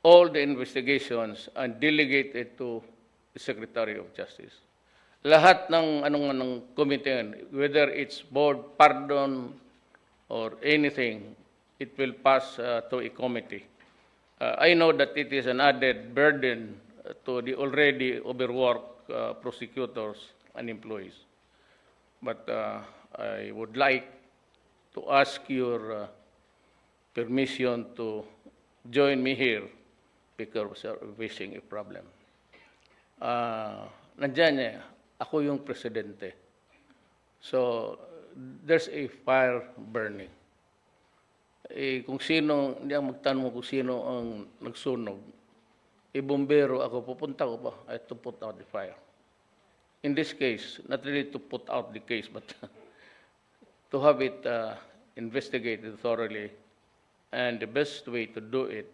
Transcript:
all the investigations and delegate it to the Secretary of Justice. Lahat ng anong committee, yan, whether it's board, pardon, or anything, it will pass to a committee. I know that it is an added burden to the already overworked prosecutors and employees. But I would like to ask your permission to join me here because we're facing a problem. Nandiyan niya, ako yung presidente. So, there's a fire burning. Kung sino, hindi ang magtanong kung sino ang nagsunog, bombero ako, pupunta ko pa, I have to put out the fire. In this case, not really to put out the case, but to have it investigated thoroughly. And the best way to do it